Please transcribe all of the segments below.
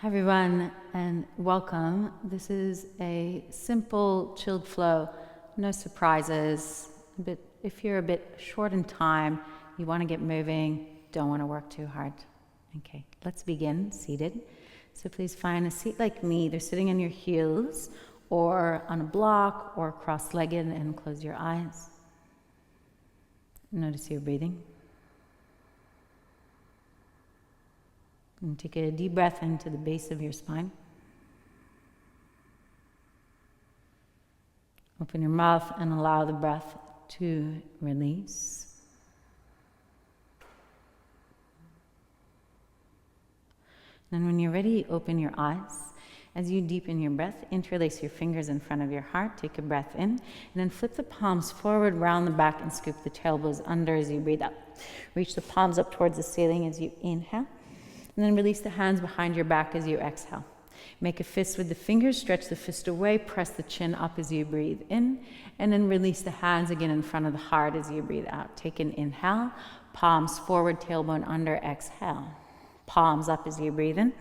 Hi everyone, and welcome. This is a simple, chilled flow, no surprises. If you're a bit short in time, you want to get moving, don't want to work too hard. Okay, let's begin seated. So please find a seat like me, either sitting on your heels or on a block or cross-legged, and close your eyes. Notice your breathing. And take a deep breath into the base of your spine. Open your mouth and allow the breath to release. Then when you're ready, open your eyes. As you deepen your breath, interlace your fingers in front of your heart. Take a breath in, and then flip the palms forward, round the back, and scoop the tailbones under as you breathe out. Reach the palms up towards the ceiling as you inhale. And then release the hands behind your back as you exhale. Make a fist with the fingers, stretch the fist away, press the chin up as you breathe in, and then release the hands again in front of the heart as you breathe out. Take an inhale, palms forward, tailbone under, exhale. Palms up as you breathe in.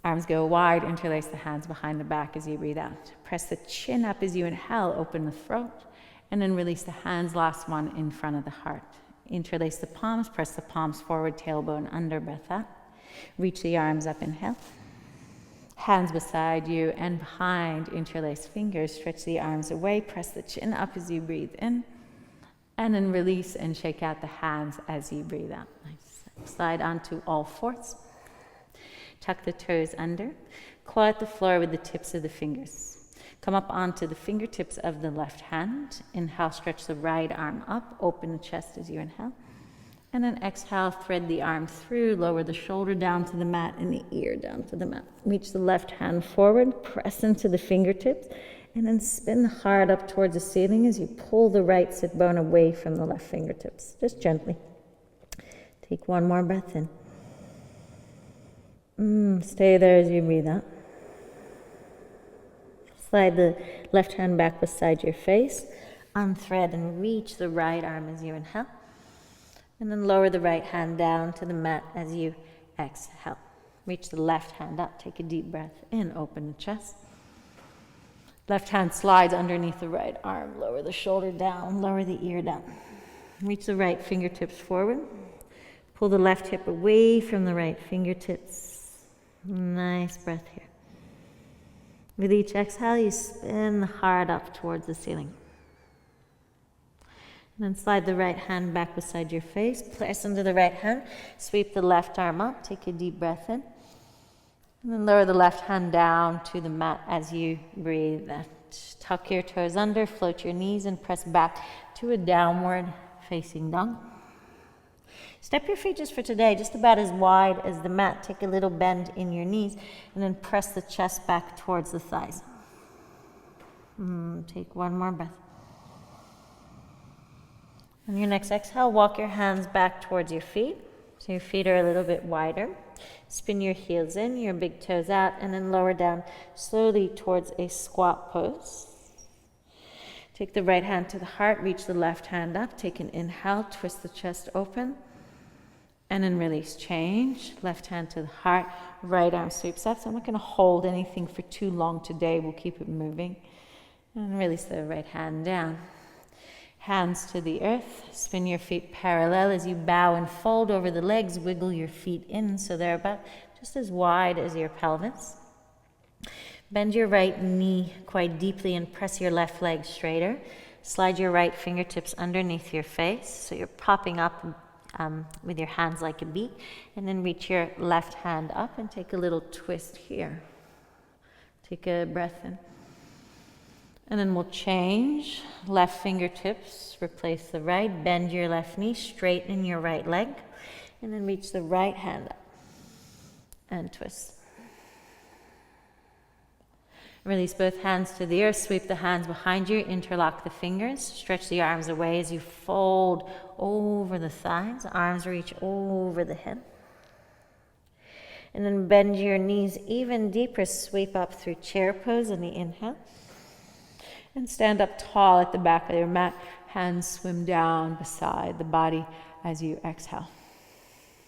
Arms go wide, interlace the hands behind the back as you breathe out. Press the chin up as you inhale, open the throat, and then release the hands, last one, in front of the heart. Interlace the palms, press the palms forward, tailbone under, breath out. Reach the arms up, inhale. Hands beside you and behind, interlace fingers, stretch the arms away, press the chin up as you breathe in, and then release and shake out the hands as you breathe out. Nice. Slide onto all fours. Tuck the toes under. Claw at the floor with the tips of the fingers. Come up onto the fingertips of the left hand. Inhale, stretch the right arm up, open the chest as you inhale. And then exhale, thread the arm through, lower the shoulder down to the mat and the ear down to the mat. Reach the left hand forward, press into the fingertips, and then spin the heart up towards the ceiling as you pull the right sit bone away from the left fingertips, just gently. Take one more breath in. Stay there as you breathe out. Slide the left hand back beside your face. Unthread and reach the right arm as you inhale. And then lower the right hand down to the mat as you exhale. Reach the left hand up. Take a deep breath in. Open the chest. Left hand slides underneath the right arm. Lower the shoulder down. Lower the ear down. Reach the right fingertips forward. Pull the left hip away from the right fingertips. Nice breath here. With each exhale, you spin the heart up towards the ceiling. And then slide the right hand back beside your face. Press into the right hand. Sweep the left arm up. Take a deep breath in. And then lower the left hand down to the mat as you breathe out. Tuck your toes under, float your knees, and press back to a downward facing dog. Step your feet just for today, just about as wide as the mat. Take a little bend in your knees and then press the chest back towards the thighs. Take one more breath. On your next exhale, walk your hands back towards your feet. So your feet are a little bit wider. Spin your heels in, your big toes out, and then lower down slowly towards a squat pose. Take the right hand to the heart, reach the left hand up. Take an inhale, twist the chest open. And then release, change. Left hand to the heart, right arm sweeps up. So I'm not going to hold anything for too long today. We'll keep it moving. And release the right hand down. Hands to the earth. Spin your feet parallel as you bow and fold over the legs. Wiggle your feet in so they're about just as wide as your pelvis. Bend your right knee quite deeply and press your left leg straighter. Slide your right fingertips underneath your face so you're popping up with your hands like a beak, and then reach your left hand up and take a little twist here. Take a breath in. And then we'll change. Left fingertips, replace the right, bend your left knee, straighten your right leg, and then reach the right hand up and twist. Release both hands to the earth, sweep the hands behind you, interlock the fingers, stretch the arms away as you fold over the thighs, arms reach over the head. And then bend your knees even deeper, sweep up through chair pose on the inhale. And stand up tall at the back of your mat, hands swim down beside the body as you exhale.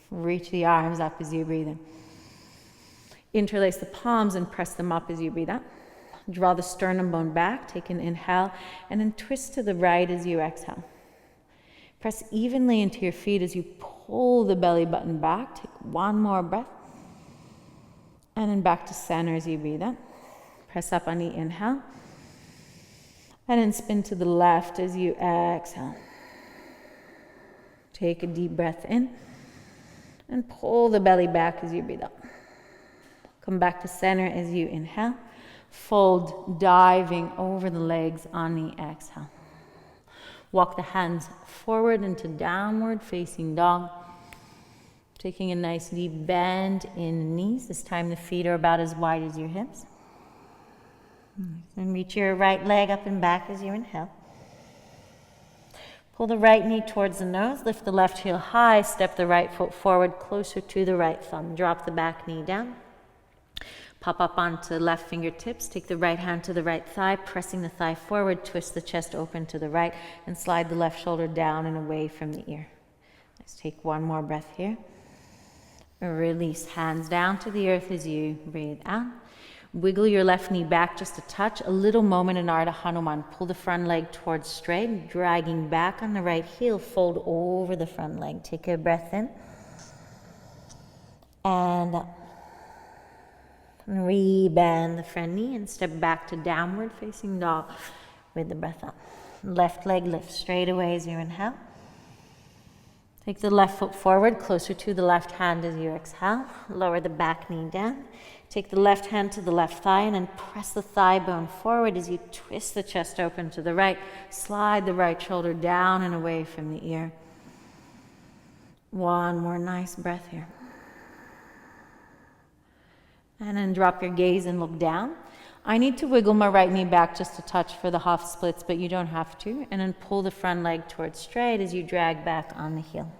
Reach the arms up as you breathe in. Interlace the palms and press them up as you breathe out. Draw the sternum bone back, take an inhale, and then twist to the right as you exhale. Press evenly into your feet as you pull the belly button back. Take one more breath. And then back to center as you breathe out. Press up on the inhale. And then spin to the left as you exhale. Take a deep breath in. And pull the belly back as you breathe out. Come back to center as you inhale. Fold, diving over the legs on the exhale. Walk the hands forward into downward facing dog. Taking a nice deep bend in the knees. This time the feet are about as wide as your hips. And reach your right leg up and back as you inhale. Pull the right knee towards the nose. Lift the left heel high. Step the right foot forward closer to the right thumb. Drop the back knee down. Pop up onto left fingertips. Take the right hand to the right thigh, pressing the thigh forward. Twist the chest open to the right and slide the left shoulder down and away from the ear. Let's take one more breath here. Release hands down to the earth as you breathe out. Wiggle your left knee back just a touch. A little moment in Ardha Hanuman. Pull the front leg towards straight, dragging back on the right heel. Fold over the front leg. Take a breath in. And up. Rebend the front knee and step back to downward facing dog with the breath up. Left leg lifts straight away as you inhale. Take the left foot forward, closer to the left hand as you exhale. Lower the back knee down. Take the left hand to the left thigh and then press the thigh bone forward as you twist the chest open to the right. Slide the right shoulder down and away from the ear. One more nice breath here. And then drop your gaze and look down. I need to wiggle my right knee back just a touch for the half splits, but you don't have to. And then pull the front leg towards straight as you drag back on the heel.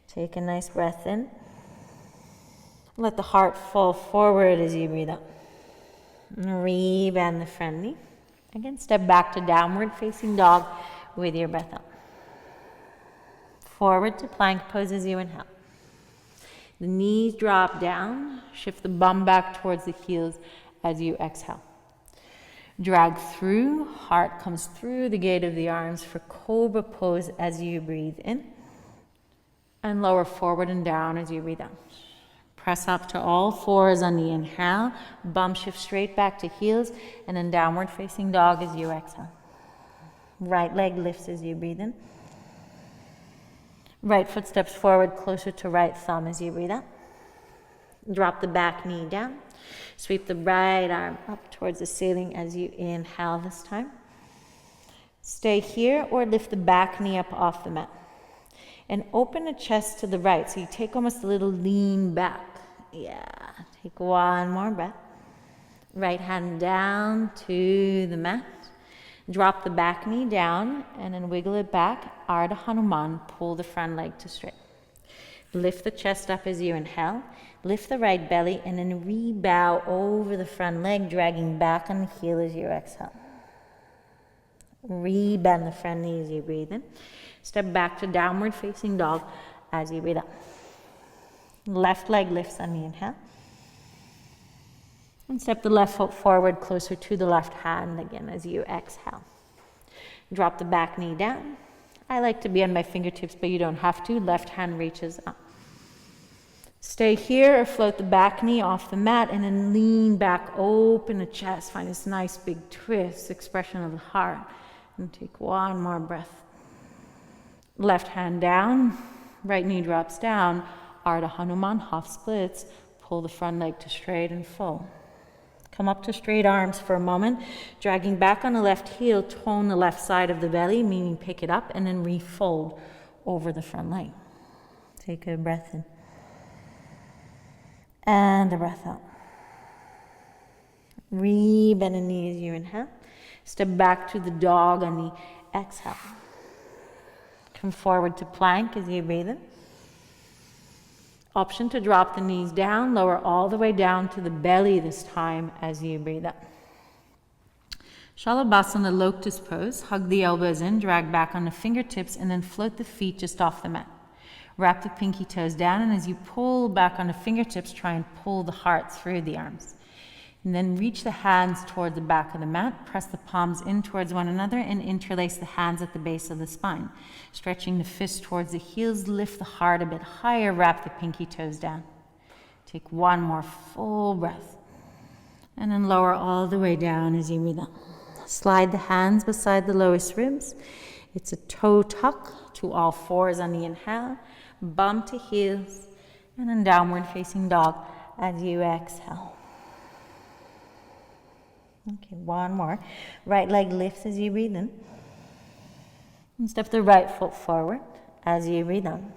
Take a nice breath in. Let the heart fall forward as you breathe out. Rebend the front knee. Again, step back to downward facing dog with your breath out. Forward to plank pose as you inhale. The knees drop down. Shift the bum back towards the heels as you exhale. Drag through. Heart comes through the gate of the arms for cobra pose as you breathe in. And lower forward and down as you breathe out. Press up to all fours on the inhale. Bum shift straight back to heels. And then downward facing dog as you exhale. Right leg lifts as you breathe in. Right foot steps forward closer to right thumb as you breathe out. Drop the back knee down. Sweep the right arm up towards the ceiling as you inhale this time. Stay here or lift the back knee up off the mat. And open the chest to the right. So you take almost a little lean back. Yeah. Take one more breath. Right hand down to the mat. Drop the back knee down and then wiggle it back. Ardha Hanuman. Pull the front leg to straight. Lift the chest up as you inhale. Lift the right belly and then rebow over the front leg, dragging back on the heel as you exhale. Rebend the front knee as you breathe in. Step back to downward facing dog as you breathe out. Left leg lifts on the inhale. And step the left foot forward closer to the left hand again as you exhale. Drop the back knee down. I like to be on my fingertips, but you don't have to. Left hand reaches up. Stay here or float the back knee off the mat and then lean back, open the chest. Find this nice big twist, expression of the heart. And take one more breath. Left hand down, right knee drops down. Ardha Hanuman, half splits. Pull the front leg to straight and full. Come up to straight arms for a moment, dragging back on the left heel, tone the left side of the belly, meaning pick it up, and then refold over the front leg. Take a breath in. And a breath out. Rebend the knee as you inhale. Step back to the dog on the exhale. Come forward to plank as you breathe in. Option to drop the knees down, lower all the way down to the belly this time as you breathe up. Shalabhasana lotus pose. Hug the elbows in, drag back on the fingertips, and then float the feet just off the mat. Wrap the pinky toes down, and as you pull back on the fingertips, try and pull the heart through the arms. And then reach the hands toward the back of the mat, press the palms in towards one another, and interlace the hands at the base of the spine. Stretching the fists towards the heels, lift the heart a bit higher, wrap the pinky toes down. Take one more full breath. And then lower all the way down as you breathe out. Slide the hands beside the lowest ribs. It's a toe tuck to all fours on the inhale, bum to heels, and then downward facing dog as you exhale. Okay, one more. Right leg lifts as you breathe in. And step the right foot forward as you breathe on.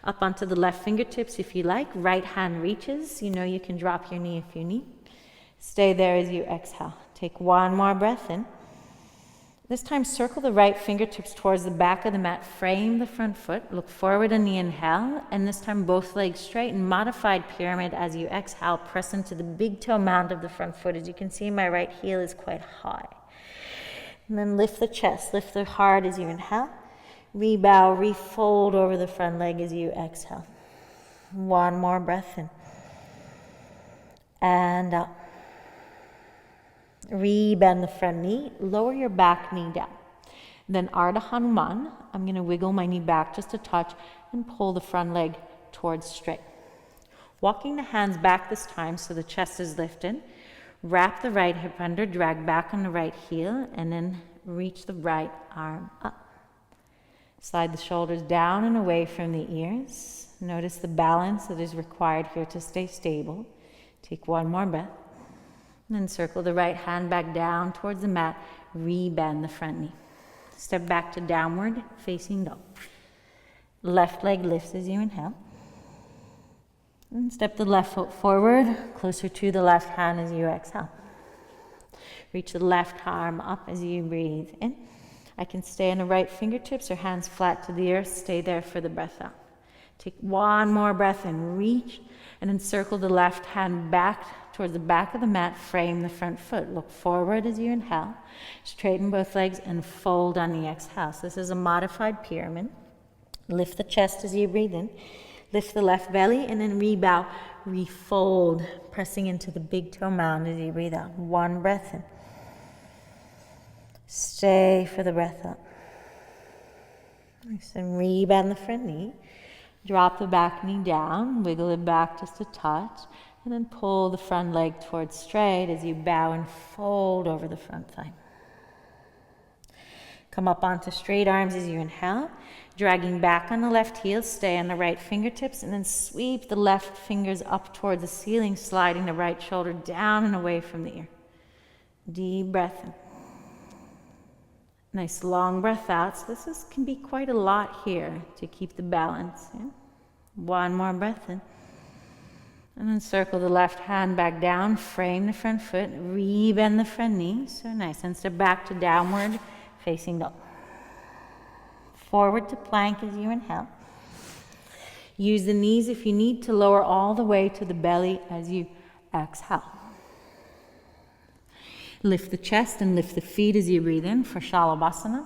Up onto the left fingertips if you like. Right hand reaches. You know you can drop your knee if you need. Stay there as you exhale. Take one more breath in. This time circle the right fingertips towards the back of the mat. Frame the front foot. Look forward on the inhale. And this time both legs straight and modified pyramid as you exhale. Press into the big toe mound of the front foot. As you can see, my right heel is quite high. And then lift the chest. Lift the heart as you inhale. Rebow, refold over the front leg as you exhale. One more breath in. And out. Rebend the front knee, lower your back knee down. Then Ardha Hanuman, I'm going to wiggle my knee back just a touch and pull the front leg towards straight. Walking the hands back this time so the chest is lifted. Wrap the right hip under, drag back on the right heel, and then reach the right arm up. Slide the shoulders down and away from the ears. Notice the balance that is required here to stay stable. Take one more breath. And then circle the right hand back down towards the mat. Rebend the front knee. Step back to downward facing dog. Left leg lifts as you inhale. And step the left foot forward, closer to the left hand as you exhale. Reach the left arm up as you breathe in. I can stay on the right fingertips or hands flat to the earth. Stay there for the breath out. Take one more breath and reach. And then circle the left hand back towards the back of the mat. Frame the front foot. Look forward as you inhale. Straighten both legs and fold on the exhale. So this is a modified pyramid. Lift the chest as you breathe in. Lift the left belly and then rebow, refold, pressing into the big toe mound as you breathe out. One breath in. Stay for the breath up. Nice, and rebend the front knee. Drop the back knee down, wiggle it back just a touch, and then pull the front leg towards straight as you bow and fold over the front thigh. Come up onto straight arms as you inhale, dragging back on the left heel, stay on the right fingertips, and then sweep the left fingers up towards the ceiling, sliding the right shoulder down and away from the ear. Deep breath in. Nice long breath out. So this can be quite a lot here to keep the balance. Yeah? One more breath in. And then circle the left hand back down, frame the front foot, rebend the front knee. So nice. And step back to downward facing dog. Forward to plank as you inhale. Use the knees if you need to lower all the way to the belly as you exhale. Lift the chest and lift the feet as you breathe in for Shalabhasana.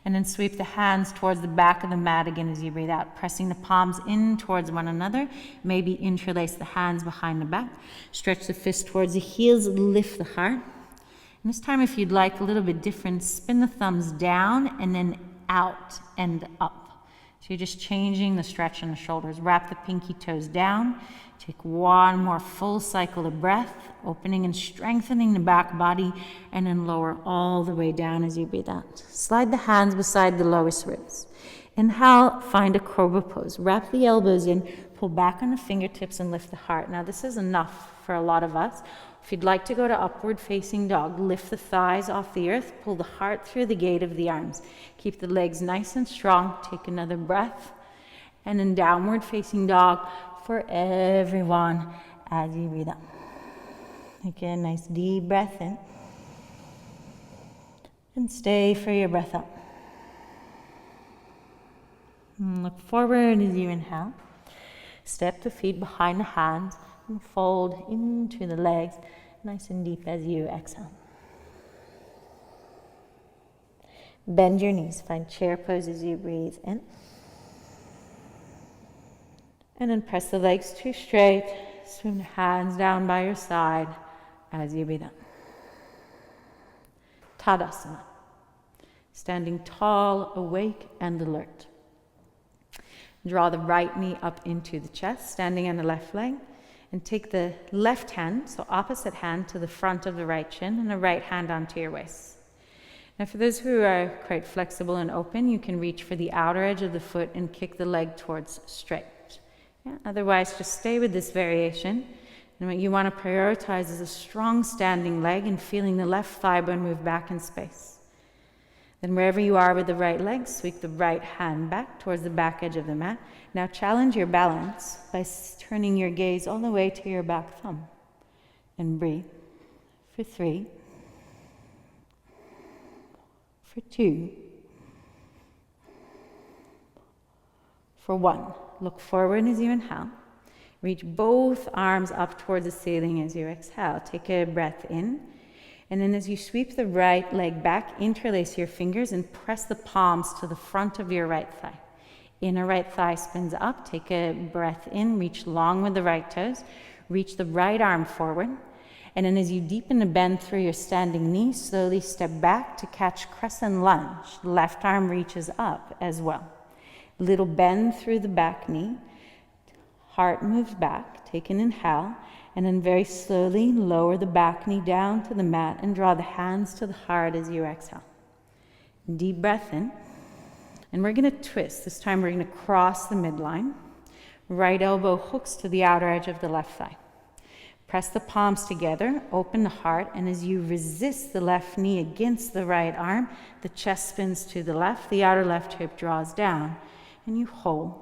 And then sweep the hands towards the back of the mat again as you breathe out, pressing the palms in towards one another. Maybe interlace the hands behind the back. Stretch the fists towards the heels, lift the heart. And this time, if you'd like a little bit different, spin the thumbs down and then out and up. So you're just changing the stretch in the shoulders. Wrap the pinky toes down. Take one more full cycle of breath, opening and strengthening the back body, and then lower all the way down as you breathe out. Slide the hands beside the lowest ribs. Inhale, find a cobra pose. Wrap the elbows in, pull back on the fingertips, and lift the heart. Now, this is enough for a lot of us. If you'd like to go to upward facing dog, lift the thighs off the earth, pull the heart through the gate of the arms. Keep the legs nice and strong. Take another breath. And then downward facing dog for everyone as you breathe out. Take a nice deep breath in. And stay for your breath out. And look forward as you inhale. Step the feet behind the hands and fold into the legs, nice and deep as you exhale. Bend your knees, find chair pose as you breathe in. And then press the legs too straight. Swing the hands down by your side as you breathe out. Tadasana. Standing tall, awake, and alert. Draw the right knee up into the chest, standing on the left leg. And take the left hand, so opposite hand, to the front of the right shin, and the right hand onto your waist. Now for those who are quite flexible and open, you can reach for the outer edge of the foot and kick the leg towards straight. Yeah? Otherwise, just stay with this variation. And what you want to prioritize is a strong standing leg and feeling the left thigh bone move back in space. Then wherever you are with the right leg, sweep the right hand back towards the back edge of the mat. Now challenge your balance by turning your gaze all the way to your back thumb. And breathe for 3, for 2, for 1. Look forward as you inhale. Reach both arms up towards the ceiling as you exhale. Take a breath in. And then as you sweep the right leg back, interlace your fingers and press the palms to the front of your right thigh. Inner right thigh spins up. Take a breath in. Reach long with the right toes. Reach the right arm forward. And then as you deepen the bend through your standing knee, slowly step back to catch crescent lunge. Left arm reaches up as well. Little bend through the back knee. Heart moves back. Take an inhale. And then very slowly lower the back knee down to the mat and draw the hands to the heart as you exhale. Deep breath in. And we're going to twist. This time we're going to cross the midline. Right elbow hooks to the outer edge of the left thigh. Press the palms together, open the heart, and as you resist the left knee against the right arm, the chest spins to the left, the outer left hip draws down, and you hold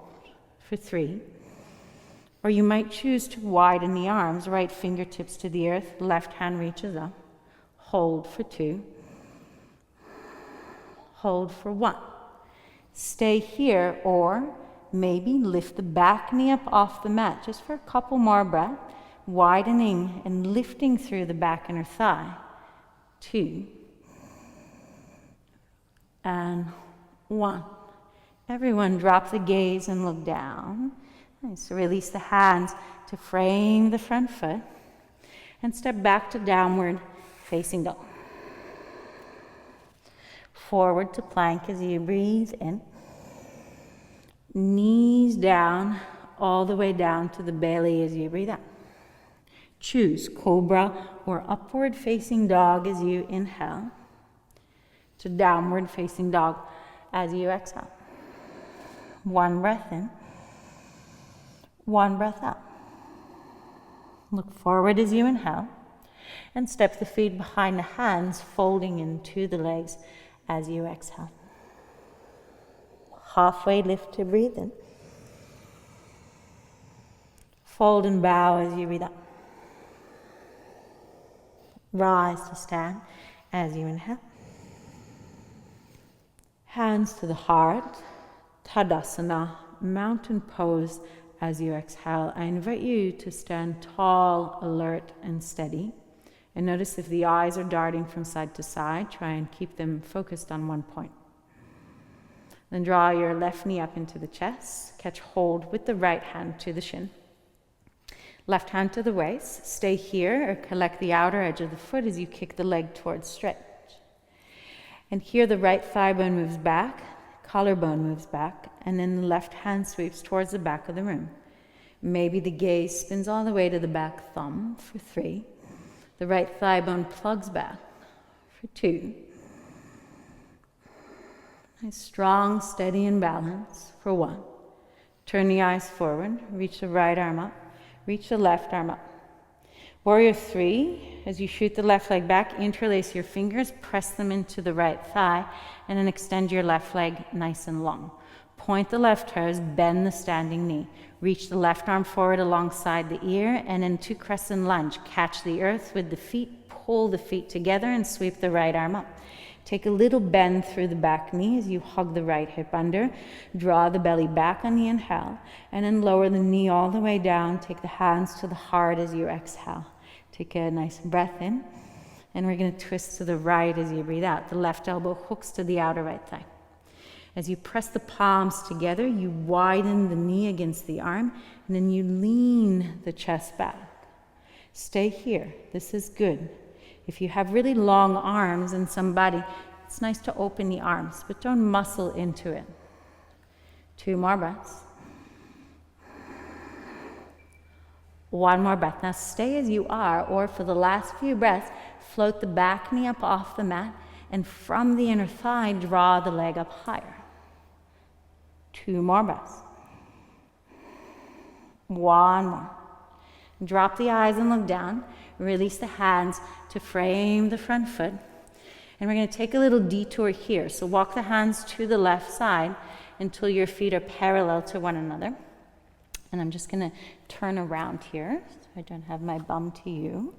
for 3. Or you might choose to widen the arms, right fingertips to the earth, left hand reaches up. Hold for 2. Hold for 1. Stay here, or maybe lift the back knee up off the mat just for a couple more breaths, widening and lifting through the back inner thigh. 2. And 1. Everyone drop the gaze and look down. Nice. Release the hands to frame the front foot and step back to downward facing dog. Forward to plank as you breathe in. Knees down, all the way down to the belly as you breathe out. Choose cobra or upward facing dog as you inhale, to downward facing dog as you exhale. 1 breath in. 1 breath out. Look forward as you inhale and step the feet behind the hands, folding into the legs as you exhale. Halfway lift to breathe in. Fold and bow as you breathe out. Rise to stand as you inhale. Hands to the heart. Tadasana, mountain pose. As you exhale, I invite you to stand tall, alert, and steady. And notice if the eyes are darting from side to side, try and keep them focused on one point. Then draw your left knee up into the chest. Catch hold with the right hand to the shin. Left hand to the waist. Stay here or collect the outer edge of the foot as you kick the leg towards stretch. And here the right thigh bone moves back. Collarbone moves back, and then the left hand sweeps towards the back of the room. Maybe the gaze spins all the way to the back thumb for 3. The right thigh bone plugs back for 2. Nice, strong, steady, and balance for 1. Turn the eyes forward, reach the right arm up, reach the left arm up. Warrior 3, as you shoot the left leg back, interlace your fingers, press them into the right thigh, and then extend your left leg nice and long. Point the left toes, bend the standing knee. Reach the left arm forward alongside the ear, and into crescent lunge. Catch the earth with the feet, pull the feet together, and sweep the right arm up. Take a little bend through the back knee as you hug the right hip under. Draw the belly back on the inhale, and then lower the knee all the way down. Take the hands to the heart as you exhale. Take a nice breath in, and we're going to twist to the right as you breathe out. The left elbow hooks to the outer right thigh. As you press the palms together, you widen the knee against the arm, and then you lean the chest back. Stay here. This is good. If you have really long arms in somebody, it's nice to open the arms, but don't muscle into it. 2 more breaths. 1 more breath. Now stay as you are, or for the last few breaths, float the back knee up off the mat, and from the inner thigh, draw the leg up higher. 2 more breaths. 1 more. Drop the eyes and look down. Release the hands to frame the front foot. And we're going to take a little detour here. So walk the hands to the left side until your feet are parallel to one another. And I'm just going to turn around here so I don't have my bum to you.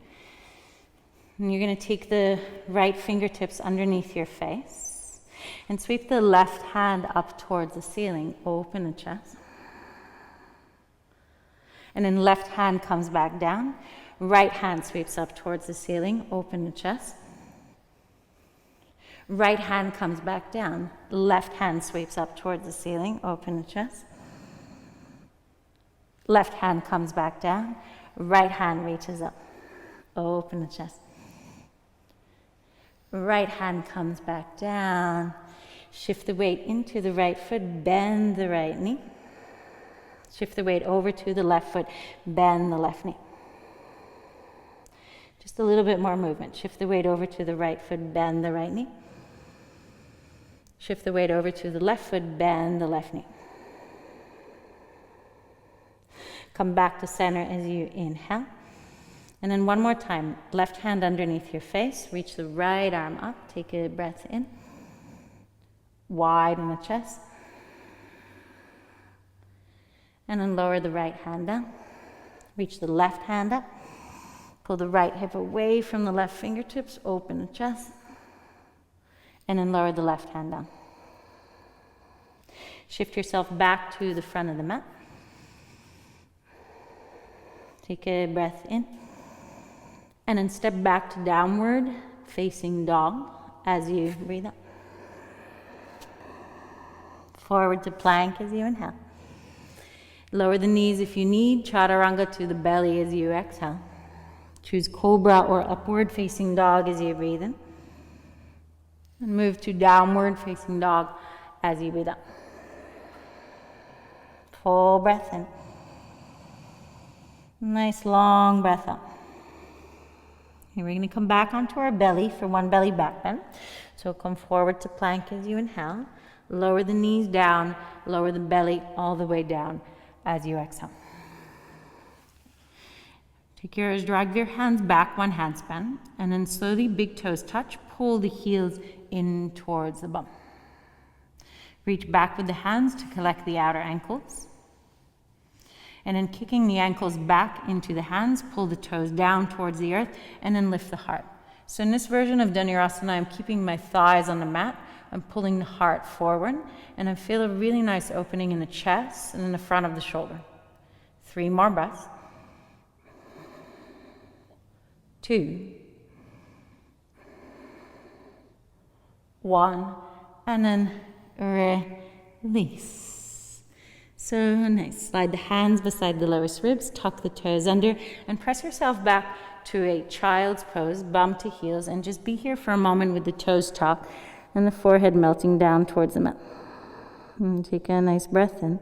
And you're going to take the right fingertips underneath your face and sweep the left hand up towards the ceiling. Open the chest. And then left hand comes back down. Right hand sweeps up towards the ceiling. Open the chest. Right hand comes back down. Left hand sweeps up towards the ceiling. Open the chest. Left hand comes back down. Right hand reaches up. Open the chest. Right hand comes back down. Shift the weight into the right foot. Bend the right knee. Shift the weight over to the left foot. Bend the left knee. Just a little bit more movement. Shift the weight over to the right foot. Bend the right knee. Shift the weight over to the left foot. Bend the left knee. Come back to center as you inhale. And then one more time. Left hand underneath your face. Reach the right arm up. Take a breath in. Widen the chest. And then lower the right hand down. Reach the left hand up. Pull the right hip away from the left fingertips. Open the chest. And then lower the left hand down. Shift yourself back to the front of the mat. Take a breath in. And then step back to downward facing dog as you breathe out. Forward to plank as you inhale. Lower the knees if you need. Chaturanga to the belly as you exhale. Choose cobra or upward facing dog as you breathe in. And move to downward facing dog as you breathe out. Full breath in. Nice long breath out. Here we're going to come back onto our belly for one belly back bend. So come forward to plank as you inhale. Lower the knees down. Lower the belly all the way down as you exhale. Take yours, drag your hands back, one handspan, and then slowly big toes touch. Pull the heels in towards the bum. Reach back with the hands to collect the outer ankles. And then kicking the ankles back into the hands, pull the toes down towards the earth, and then lift the heart. So in this version of Dhanurasana, I'm keeping my thighs on the mat. I'm pulling the heart forward, and I feel a really nice opening in the chest and in the front of the shoulder. 3 more breaths. 2. 1. And then release. So nice. Slide the hands beside the lowest ribs, tuck the toes under, and press yourself back to a child's pose, bum to heels, and just be here for a moment with the toes tucked and the forehead melting down towards the mat. And take a nice breath in.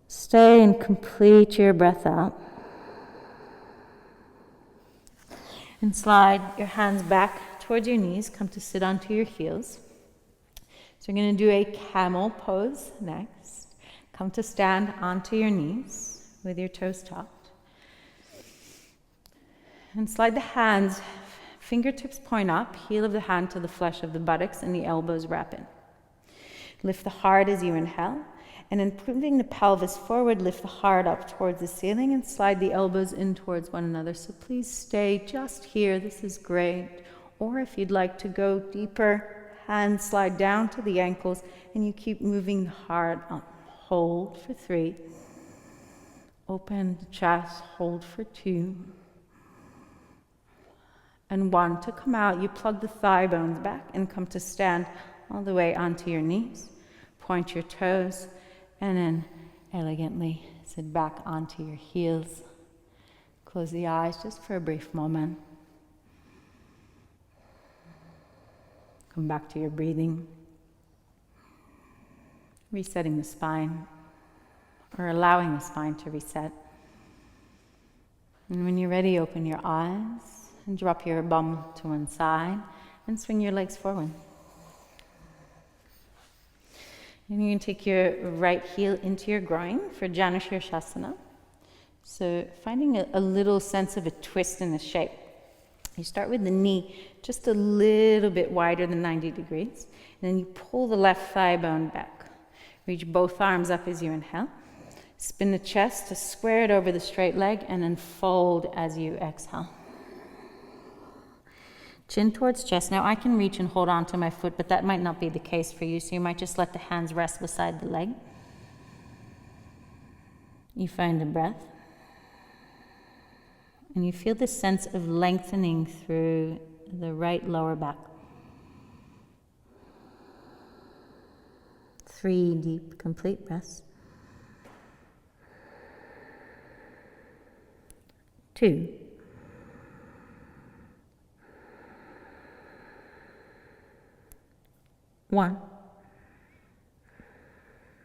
Stay and complete your breath out. And slide your hands back towards your knees. Come to sit onto your heels. So we're going to do a camel pose next. Come to stand onto your knees with your toes tucked. And slide the hands, fingertips point up, heel of the hand to the flesh of the buttocks, and the elbows wrap in. Lift the heart as you inhale. And then putting the pelvis forward, lift the heart up towards the ceiling and slide the elbows in towards one another. So please stay just here. This is great. Or if you'd like to go deeper, hands slide down to the ankles, and you keep moving the heart up. Hold for 3. Open the chest, hold for 2. And 1. To come out, you plug the thigh bones back and come to stand all the way onto your knees. Point your toes, and then elegantly sit back onto your heels. Close the eyes just for a brief moment. Come back to your breathing. Resetting the spine, or allowing the spine to reset. And when you're ready, open your eyes and drop your bum to one side and swing your legs forward. And you can take your right heel into your groin for Janu Shirshasana. So finding a little sense of a twist in the shape. You start with the knee just a little bit wider than 90 degrees. And then you pull the left thigh bone back. Reach both arms up as you inhale. Spin the chest to square it over the straight leg and then fold as you exhale. Chin towards chest. Now I can reach and hold on to my foot, but that might not be the case for you, so you might just let the hands rest beside the leg. You find a breath. And you feel this sense of lengthening through the right lower back. 3 deep, complete breaths. 2. 1.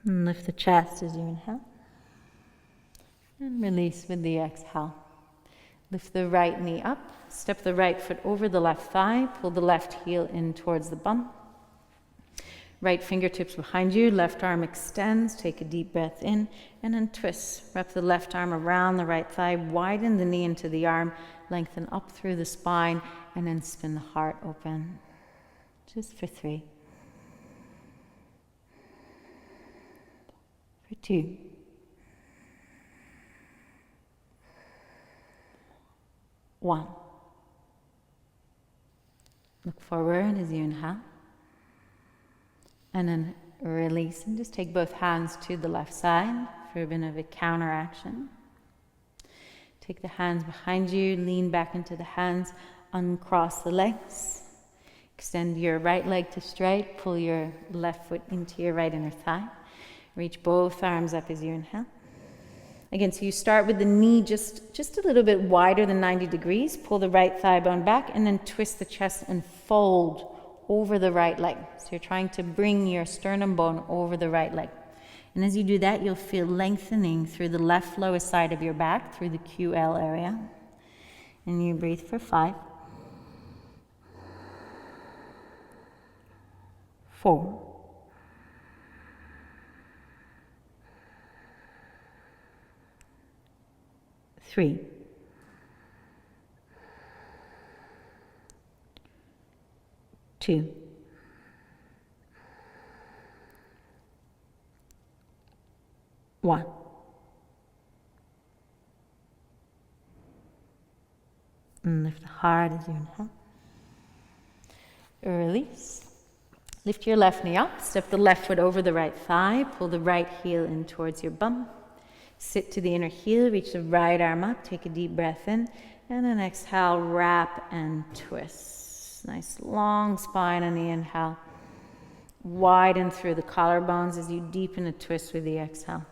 And lift the chest as you inhale. And release with the exhale. Lift the right knee up. Step the right foot over the left thigh. Pull the left heel in towards the bum. Right fingertips behind you. Left arm extends. Take a deep breath in. And then twist. Wrap the left arm around the right thigh. Widen the knee into the arm. Lengthen up through the spine. And then spin the heart open. Just for 3. For 2. 1. Look forward as you inhale. And then release and just take both hands to the left side for a bit of a counter action. Take the hands behind you, lean back into the hands, uncross the legs. Extend your right leg to straight, pull your left foot into your right inner thigh. Reach both arms up as you inhale. Again, so you start with the knee just a little bit wider than 90 degrees. Pull the right thigh bone back and then twist the chest and fold over the right leg. So you're trying to bring your sternum bone over the right leg. And as you do that, you'll feel lengthening through the left lowest side of your back, through the QL area. And you breathe for 5. 4. 3. 2. 1. And lift the heart as you inhale. Release. Lift your left knee up. Step the left foot over the right thigh. Pull the right heel in towards your bum. Sit to the inner heel, reach the right arm up, take a deep breath in, and then exhale, wrap and twist. Nice long spine on the inhale. Widen through the collarbones as you deepen the twist with the exhale.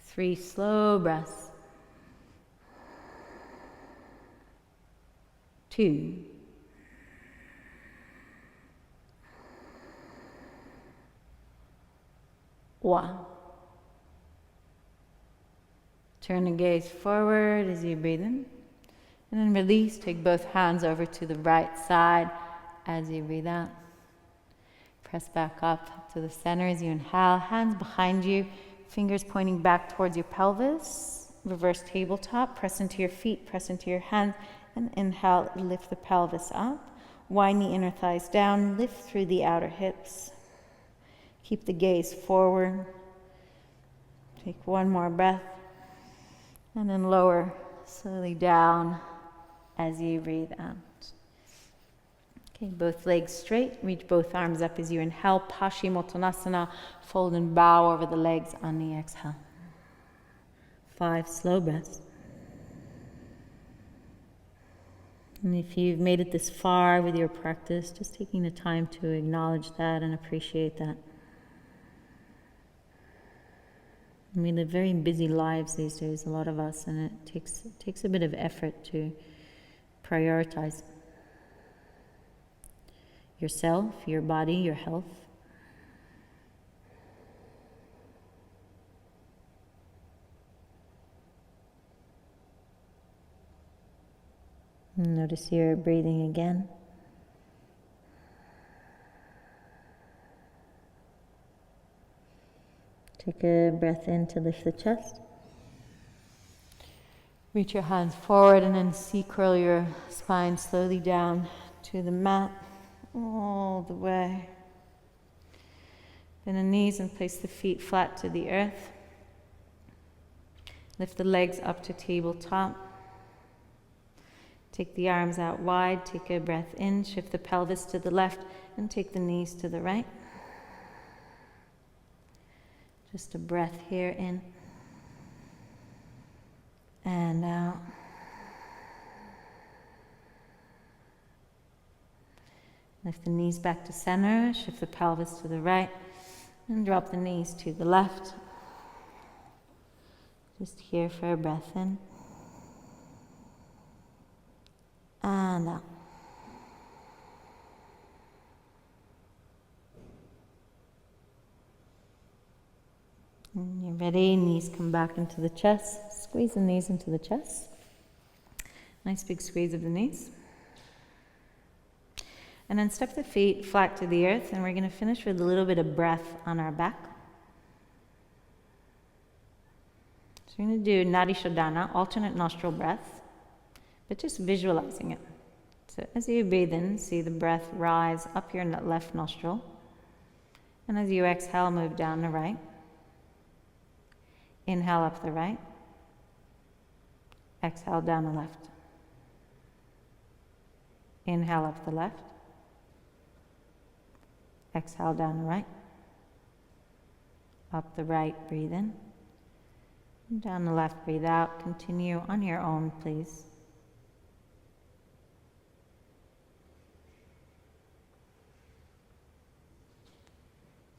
3 slow breaths. 2. 1. Turn the gaze forward as you breathe in. And then release. Take both hands over to the right side as you breathe out. Press back up to the center as you inhale. Hands behind you. Fingers pointing back towards your pelvis. Reverse tabletop. Press into your feet. Press into your hands. And inhale. Lift the pelvis up. Wind the inner thighs down. Lift through the outer hips. Keep the gaze forward. Take one more breath. And then lower slowly down as you breathe out. Okay, both legs straight. Reach both arms up as you inhale. Paschimottanasana. Fold and bow over the legs on the exhale. 5 slow breaths. And if you've made it this far with your practice, just taking the time to acknowledge that and appreciate that. And we live very busy lives these days, a lot of us, and it takes a bit of effort to prioritize yourself, your body, your health. Notice your breathing again. Take a breath in to lift the chest. Reach your hands forward and then C-curl your spine slowly down to the mat, all the way. Bend the knees and place the feet flat to the earth. Lift the legs up to tabletop. Take the arms out wide, take a breath in, shift the pelvis to the left, and take the knees to the right. Just a breath here in and out. Lift the knees back to center, shift the pelvis to the right, and drop the knees to the left. Just here for a breath in. And out. When you're ready, knees come back into the chest. Squeeze the knees into the chest. Nice big squeeze of the knees. And then step the feet flat to the earth, and we're going to finish with a little bit of breath on our back. So we're going to do Nadi Shodhana, alternate nostril breath, but just visualizing it. So as you breathe in, see the breath rise up your left nostril. And as you exhale, move down the right. Inhale up the right. Exhale down the left. Inhale up the left. Exhale down the right. Up the right, breathe in. And down the left, breathe out. Continue on your own, please.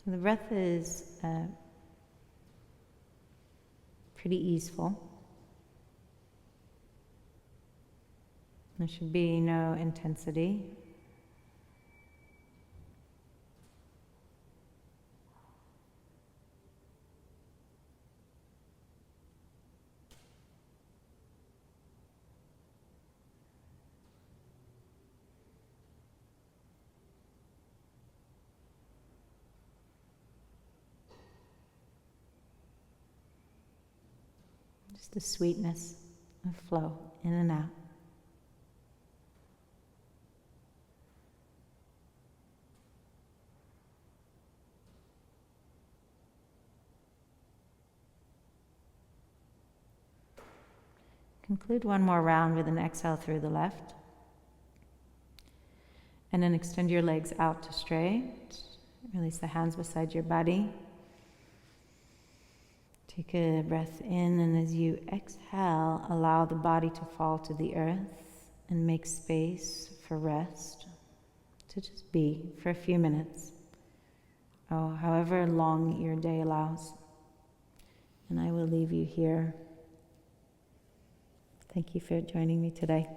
So the breath is pretty easeful. There should be no intensity. Just the sweetness of flow in and out. Conclude one more round with an exhale through the left. And then extend your legs out to straight. Release the hands beside your body. Take a breath in, and as you exhale, allow the body to fall to the earth and make space for rest, to just be for a few minutes, or however long your day allows. And I will leave you here. Thank you for joining me today.